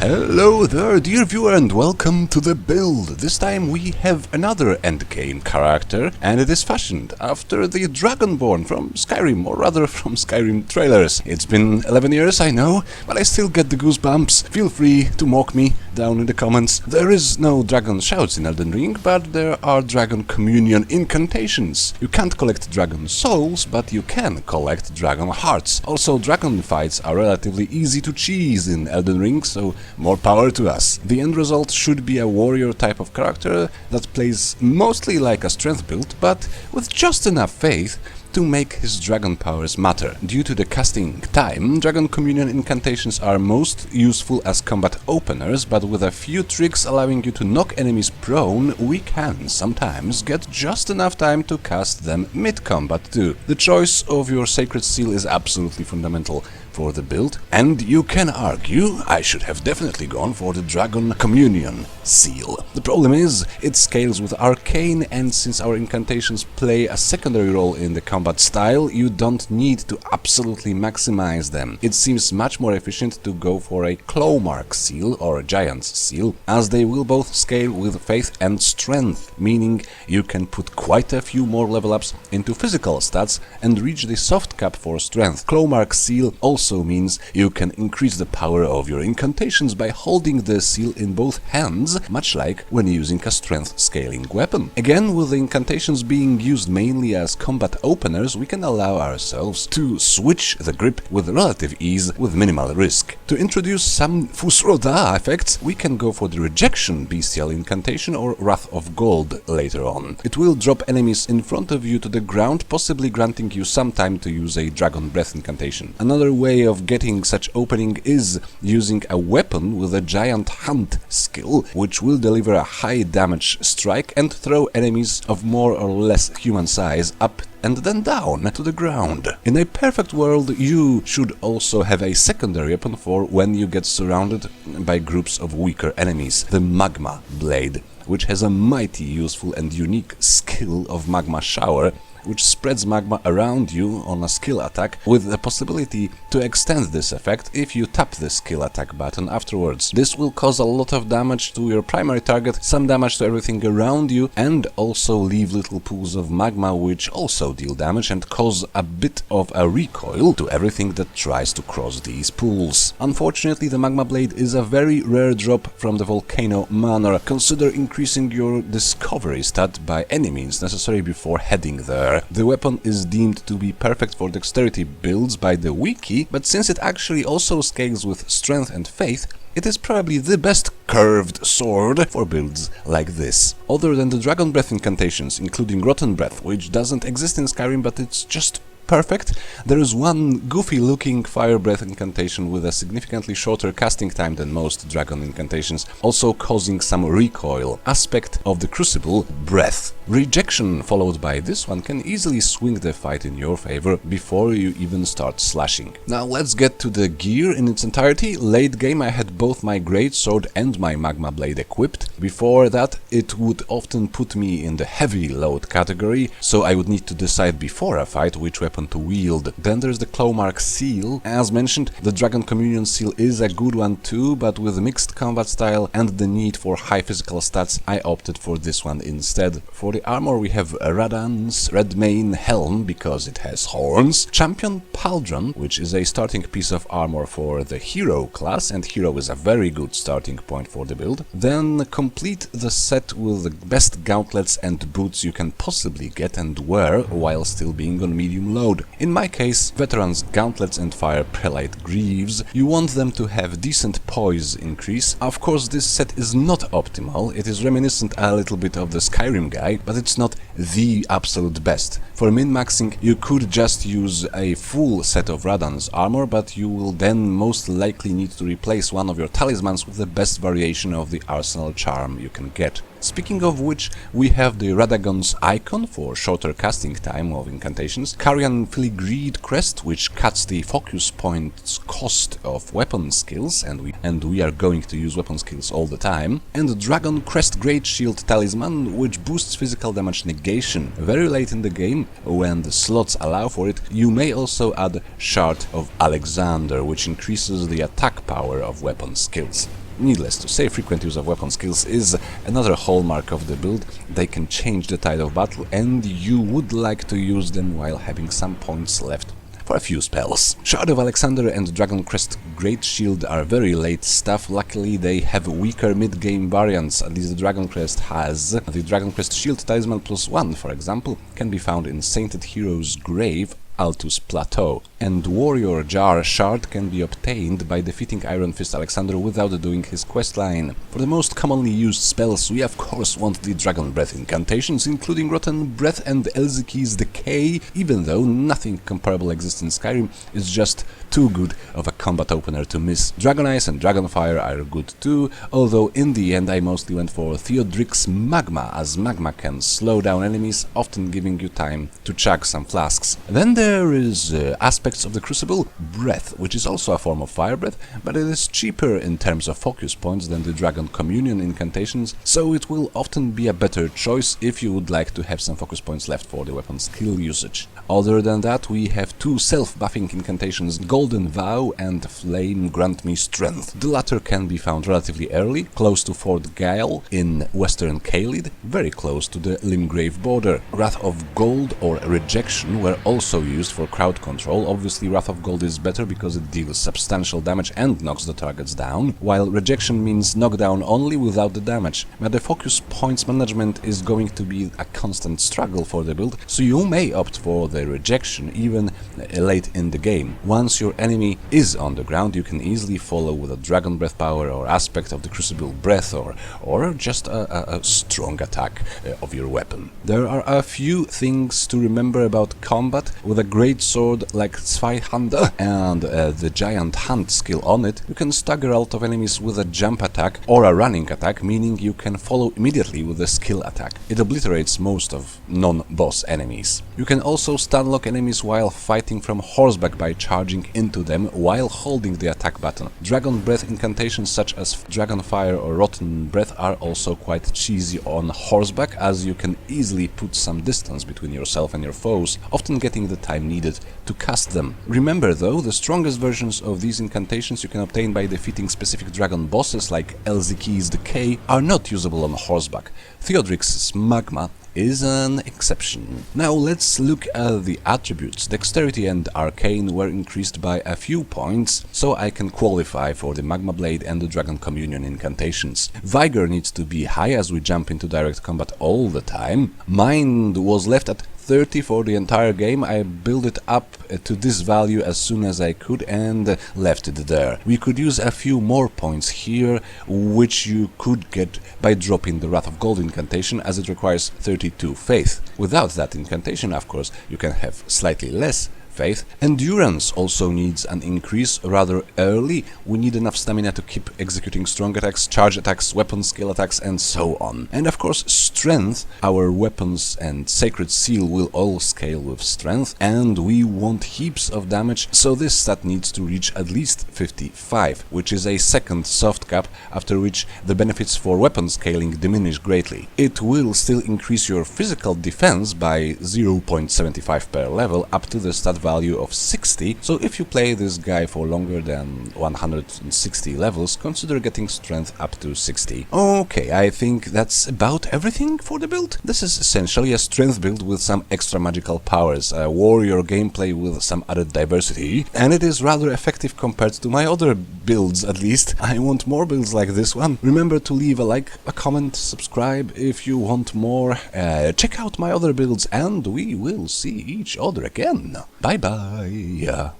Hello there, dear viewer, and welcome to the build. This time we have another endgame character, and it is fashioned after the Dragonborn from Skyrim, or rather from Skyrim trailers. It's been 11 years, I know, but I still get the goosebumps. Feel free to mock me down in the comments. There is no dragon shouts in Elden Ring, but there are dragon communion incantations. You can't collect dragon souls, but you can collect dragon hearts. Also, dragon fights are relatively easy to cheese in Elden Ring, so more power to us. The end result should be a warrior type of character that plays mostly like a strength build, but with just enough faith to make his dragon powers matter. Due to the casting time, Dragon Communion incantations are most useful as combat openers, but with a few tricks allowing you to knock enemies prone, we can sometimes get just enough time to cast them mid-combat too. The choice of your sacred seal is absolutely fundamental for the build, and you can argue I should have definitely gone for the Dragon Communion seal. The problem is, it scales with arcane, and since our incantations play a secondary role in the combat style, you don't need to absolutely maximize them. It seems much more efficient to go for a Clawmark seal or a Giant's seal, as they will both scale with faith and strength, meaning you can put quite a few more level ups into physical stats and reach the soft cap for strength. Clawmark seal also means you can increase the power of your incantations by holding the seal in both hands, much like when using a strength scaling weapon. Again, with the incantations being used mainly as combat openers, we can allow ourselves to switch the grip with relative ease with minimal risk. To introduce some Fusroda effects, we can go for the Rejection Bestial incantation or Wrath of Gold later on. It will drop enemies in front of you to the ground, possibly granting you some time to use a Dragon Breath incantation. Another way of getting such opening is using a weapon with a Giant Hunt skill, which will deliver a high damage strike and throw enemies of more or less human size up and then down to the ground. In a perfect world, you should also have a secondary weapon for when you get surrounded by groups of weaker enemies, the Magma Blade, which has a mighty useful and unique skill of Magma Shower, which spreads magma around you on a skill attack, with the possibility to extend this effect if you tap the skill attack button afterwards. This will cause a lot of damage to your primary target, some damage to everything around you, and also leave little pools of magma which also deal damage and cause a bit of a recoil to everything that tries to cross these pools. Unfortunately, the Magma Blade is a very rare drop from the Volcano Manor. Consider increasing your discovery stat by any means necessary before heading there. The weapon is deemed to be perfect for dexterity builds by the wiki, but since it actually also scales with strength and faith, it is probably the best curved sword for builds like this. Other than the Dragon Breath incantations, including Rotten Breath, which doesn't exist in Skyrim but it's just perfect, there is one goofy-looking Fire Breath incantation with a significantly shorter casting time than most dragon incantations, also causing some recoil. Aspect of the Crucible, Breath. Rejection followed by this one can easily swing the fight in your favor before you even start slashing. Now let's get to the gear in its entirety. Late game I had both my Great Sword and my Magma Blade equipped. Before that it would often put me in the heavy load category, so I would need to decide before a fight which weapon to wield. Then there's the Clawmark seal. As mentioned, the Dragon Communion seal is a good one too, but with mixed combat style and the need for high physical stats, I opted for this one instead. For the armor we have Radan's Redmane Helm because it has horns, Champion Pauldron, which is a starting piece of armor for the Hero class, and Hero is a very good starting point for the build. Then complete the set with the best gauntlets and boots you can possibly get and wear while still being on medium load. In my case, Veteran's Gauntlets and Fire Prelate Greaves. You want them to have decent poise increase. Of course, this set is not optimal. It is reminiscent a little bit of the Skyrim guy, but it's not the absolute best. For min-maxing, you could just use a full set of Radan's armor, but you will then most likely need to replace one of your talismans with the best variation of the Arsenal charm you can get. Speaking of which, we have the Radagon's icon for shorter casting time of incantations, Carian Filigreed crest, which cuts the focus points cost of weapon skills, and we are going to use weapon skills all the time, and the Dragon Crest Great Shield talisman, which boosts physical damage negation. Very late in the game, when the slots allow for it, you may also add Shard of Alexander, which increases the attack power of weapon skills. Needless to say, frequent use of weapon skills is another hallmark of the build. They can change the tide of battle, and you would like to use them while having some points left for a few spells. Shard of Alexander and Dragon Crest Great Shield are very late stuff. Luckily they have weaker mid-game variants, at least the Dragon Crest has. The Dragon Crest Shield Talisman +1, for example, can be found in Sainted Hero's Grave, Altus Plateau, and Warrior Jar Shard can be obtained by defeating Iron Fist Alexander without doing his questline. For the most commonly used spells, we of course want the Dragon Breath incantations, including Rotten Breath and Elzeki's Decay, even though nothing comparable exists in Skyrim. Is just too good of a combat opener to miss. Dragon Ice and Dragon Fire are good too, although in the end I mostly went for Theodrix'sMagma, as magma can slow down enemies, often giving you time to chug some flasks. Then there is aspects of the Crucible Breath, which is also a form of fire breath, but it is cheaper in terms of focus points than the Dragon Communion incantations, so it will often be a better choice if you would like to have some focus points left for the weapon skill usage. Other than that, we have two self-buffing incantations, Golden Vow and Flame Grant Me Strength. The latter can be found relatively early, close to Fort Gael in western Caelid, very close to the Limgrave border. Wrath of Gold or Rejection were also used for crowd control. Obviously Wrath of Gold is better because it deals substantial damage and knocks the targets down, while Rejection means knockdown only without the damage. But the focus points management is going to be a constant struggle for the build, so you may opt for the Rejection even late in the game. Once your enemy is on the ground, you can easily follow with a Dragon Breath power or aspect of the Crucible Breath, or just a strong attack of your weapon. There are a few things to remember about combat. With a great sword like Zweihande and the Giant Hunt skill on it, you can stagger out of enemies with a jump attack or a running attack, meaning you can follow immediately with a skill attack. It obliterates most of non-boss enemies. You can also stunlock enemies while fighting from horseback by charging into them while holding the attack button. Dragon Breath incantations such as Dragon Fire or Rotten Breath are also quite cheesy on horseback, as you can easily put some distance between yourself and your foes, often getting the time needed to cast them. Remember though, the strongest versions of these incantations you can obtain by defeating specific dragon bosses like Elzeki's Decay are not usable on horseback. Theodrix'sMagma is an exception. Now let's look at the attributes. Dexterity and Arcane were increased by a few points, so I can qualify for the Magma Blade and the Dragon Communion incantations. Vigor needs to be high as we jump into direct combat all the time. Mind was left at 30 for the entire game. I built it up to this value as soon as I could and left it there. We could use a few more points here, which you could get by dropping the Wrath of Gold incantation, as it requires 32 faith. Without that incantation, of course, you can have slightly less faith. Endurance also needs an increase rather early. We need enough stamina to keep executing strong attacks, charge attacks, weapon skill attacks, and so on. And of course strength. Our weapons and Sacred Seal will all scale with strength, and we want heaps of damage, so this stat needs to reach at least 55, which is a second soft cap, after which the benefits for weapon scaling diminish greatly. It will still increase your physical defense by 0.75 per level up to the stat value of 60, so if you play this guy for longer than 160 levels, consider getting strength up to 60. Okay, I think that's about everything for the build. This is essentially a strength build with some extra magical powers, a warrior gameplay with some added diversity, and it is rather effective compared to my other builds, at least. I want more builds like this one. Remember to leave a like, a comment, subscribe if you want more. Check out my other builds, and we will see each other again. Bye bye.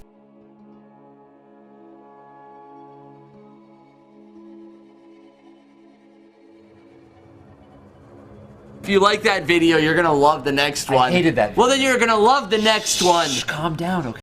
If you like that video, you're gonna love the next one. I hated that video. Well, then you're gonna love the next one. Shh, calm down, okay?